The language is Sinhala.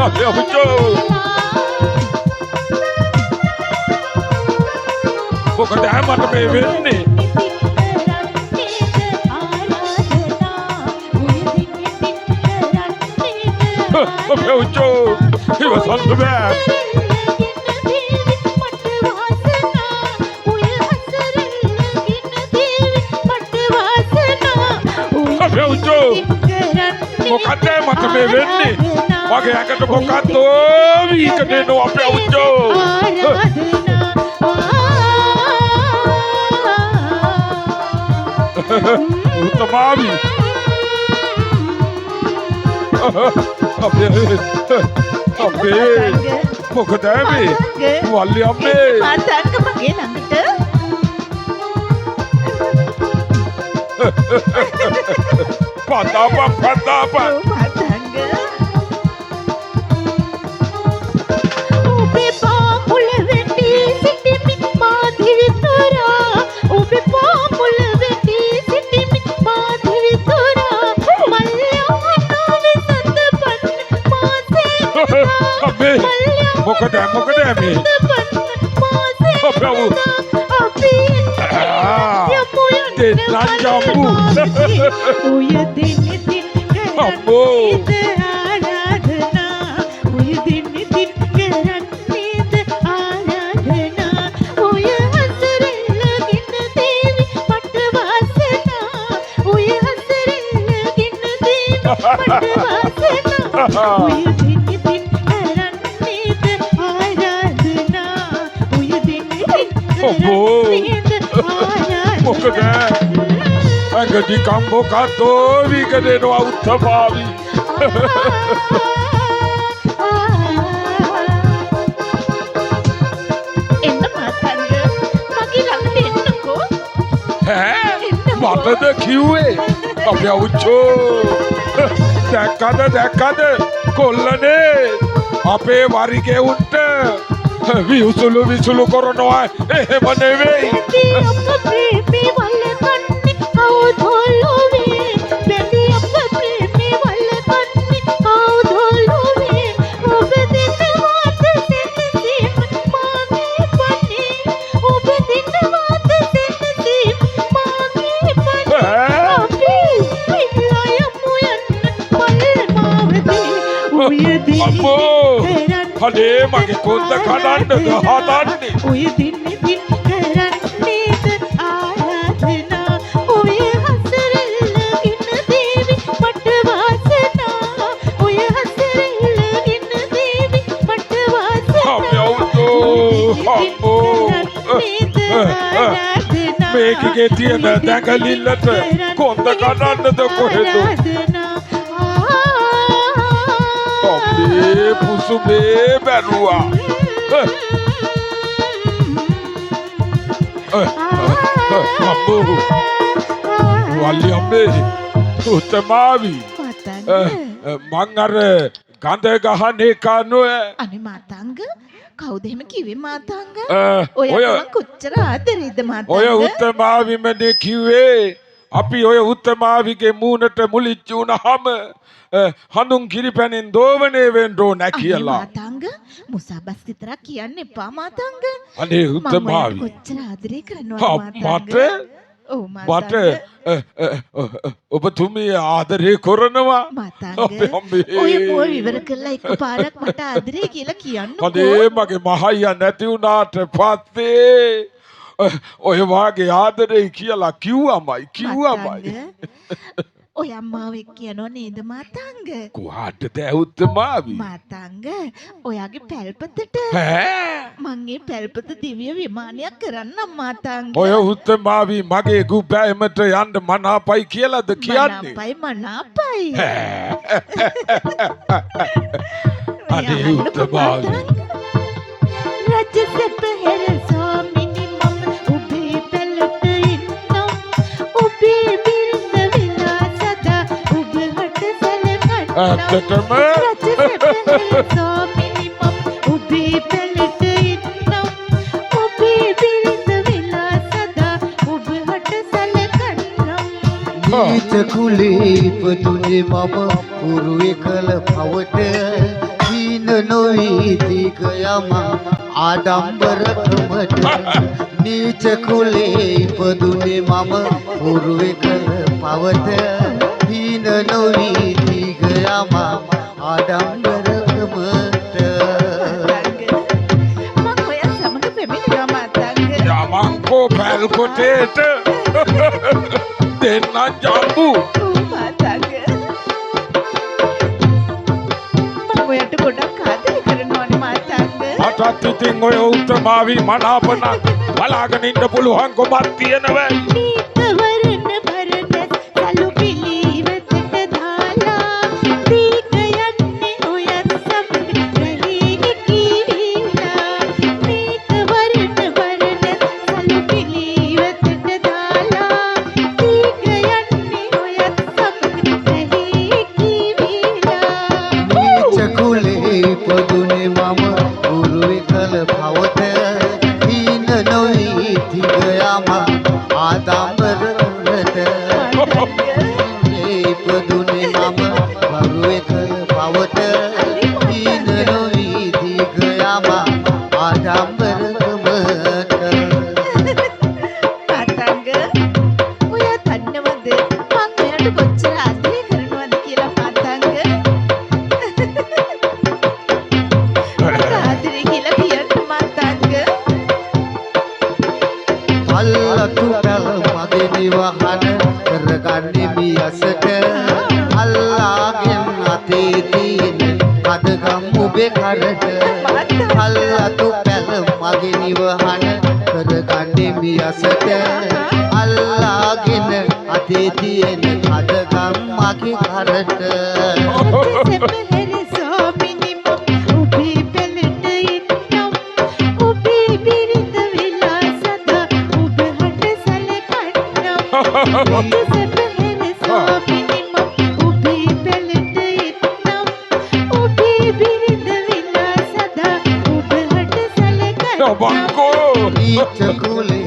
අපේ අවුචෝ මොකද මට මේ වෙන්නේ අපේ අවුචෝ ඉවසන්න බෑ අපේ අවුචෝ මොකද මට මේ වෙන්නේ මගේ ඇඟට මොකද්ද වීකට එනවා අපේ අවුචෝ උත්තමාවි අපේ මොකද මේ වල්ලි අම්මේ මාතංග මගේ ළඟට පතාප ඔබේ පාමුල වෙටි සිටිමි මාදිවිතරා ඔබේ පාමුල වෙටි සිටිමි මාදිවිතරා මල්යවනෝවි සඳපන් මාසේ අපේ මොකද මේ අපේ දෙන්නජම්බු ඔය දෙන්නේ දින් කරන්නේද ආරාධනා ඔය දෙන්නේ දින් කරන්නේද ආරාධනා ඔය හසරෙල්ලගෙන දේවි මට වාසනා ඔය හසරෙල්ලගෙන දේවි මට වාසනා ඔය දෙන්නේ දින් කරන්නේද ආරාධනා ඔය දෙන්නේ දින් කරන්නේද මොකද ඇඟටි කම්බොකටෝ විකදෙනවා උත්තමාවි එන්න මාතංග මගේ ළඟට එන්නකෝ මටද කිව්වේ අපේ අවුච්චෝ දැක්කද කොල්ලනේ අපේ වරිගේ උන්ට විසුළු කරනවා එහෙම නෙවෙයි අනේ මගේ කොන්ද කඩන්නද හදන්නේ ඔය දින්නේ දින් කරන්නේද ආරාධනා ඔය හසරෙල්ලගෙන දේවි මට වාසනා ඔය හසරෙල්ලගෙන දේවි මට වාසනා මේකේ තියෙන දැඟලිල්ලට කොන්ද කඩන්නද කොහෙද අපේ පුසුමේ බැලුවා අම්බෝ වල්ලි අම්මේ උත්තමාවි මං අර ගඳ ගහන්නේ කනෝය අනේ මාතංග කවුද එහෙම කිව්වේ මාතංග ඔය මං කොච්චර ආදරේද මාතංග ඔය උත්තමාවිමනේ කිව්වේ අපි ඔය උත්තමාවිගේ මූණට මුලිච්ච උනහම හඳුන් කිරිපැනෙන් දෝවනේ වෙන්න ඕන කියලා මාතංග මුසාබස් විතරක් කියන්න එපා මාතංග අනේ උත්තමාවි කොච්චර ආදරේ කරනවද මාතංග මට ඔබතුමිය ආදරේ කරනවා මාතංග ඔය බෝ විවර කළා එකපාරක් මට ආදරේ කියලා කියන්නකෝ අනේ මගේ මහයියා නැති වුණාට පස්සේ ඔය වාගේ ආදරේ කියලා කිව්වමයි ඔය අම්මාව කියනෝ නේද මාතංග කොහාටද උත්තමාවි මාතංග ඔයාගේ පැල්පතට මං ඒ පැල්පත දිව්‍ය විමානයක් කරන්නම් මාතංග ඔය උත්තමාවි මගේ ගුපෑමට යන්න මනාපයි කියලාද කියන්නේ මනාපයි අනේ උත්තමාවි රජසෙප හෙරසෝ මිනිමම් උබේ පැලට ඉන්නම් උබේ බිරිඳ විලා සදා උබ හට සැලකන්නම් ඇත්තටම රජසෙප හෙරසෝ මිනිමම් උබේ පැලට ඉන්නම් උබේ බිරිඳ විලා සදා උබ හට සැලකන්නම් ගීත කුලේ ඉපදුනේ මම උරුවේ කල පවට හීන නොවී දිග යමන් ආඩම්බරකමට නීච කුලේ ඉපදුනේ මම උරුවේ කළ පවත හීන නොවී දිග යමන් ආඩම්බරකමට මං ඔය සමග පැමිණෙනවා මාතංග. යමන්කෝ පැල්කොටේට දෙන්න ජම්බු. ඔව් මාතංග. මං ඔයට ගොඩක් ආදරය කරනවානේ මාතංග. අටත් ඉතින් ඔය උත්තමාවි මනාපනක් බලාගෙන ඉන්න පුළුවන් කොමත් තියෙනවා. දීකවරණ බරණැස් සලු පිළිවෙතට දාලා දීක යන්නේ ඔයත් සමග රැහි කිවිලා. දීකවරණ බරණැස් සලු පිළිවෙතට දාලා දීක යන්නේ ඔයත් සමග රැහි කිවිලා. නීච කුලේ ඉපදුනේ මම උරුවේ කළ පවත හීන නොවී දිග යමන් ආඩම්බරකමට ඉපදුනේ මම උරුවේ කළ පවත හීන නොවී දිග යමන් ආඩම්බරකමට මාතංග ඔයා දන්නවද මං ඔයාට කොච්චර ආදරය කරනවද කියලා මාතංග? මට ආදරය කියලා කියන්න මාතංග. පල්ලතු පැල මගේ නිවහන කරගන්නේ මියසට අල්ලාගෙන අතේ තියෙන කඩගම් ඔබේ කරට පල්ලතු පැල මගේ නිවහන කරගන්නේ මියසට අල්ලාගෙන අතේ තියෙන කඩගම් මගේ කරට සෙපහෙර සෝමිනිම ඔබේ පෙළට ඉන්නම් ඔබේ බිරිඳ වෙලා සදා ඔබ හට සැලකන්නම්. සෙපහෙර සෝමිනිම ඔබේ පෙළට ඉන්නම් ඔබේ බිරිඳ වෙලා සදා ඔබ හට සැලකන්නම්. යමන්කෝ නීච කුලේ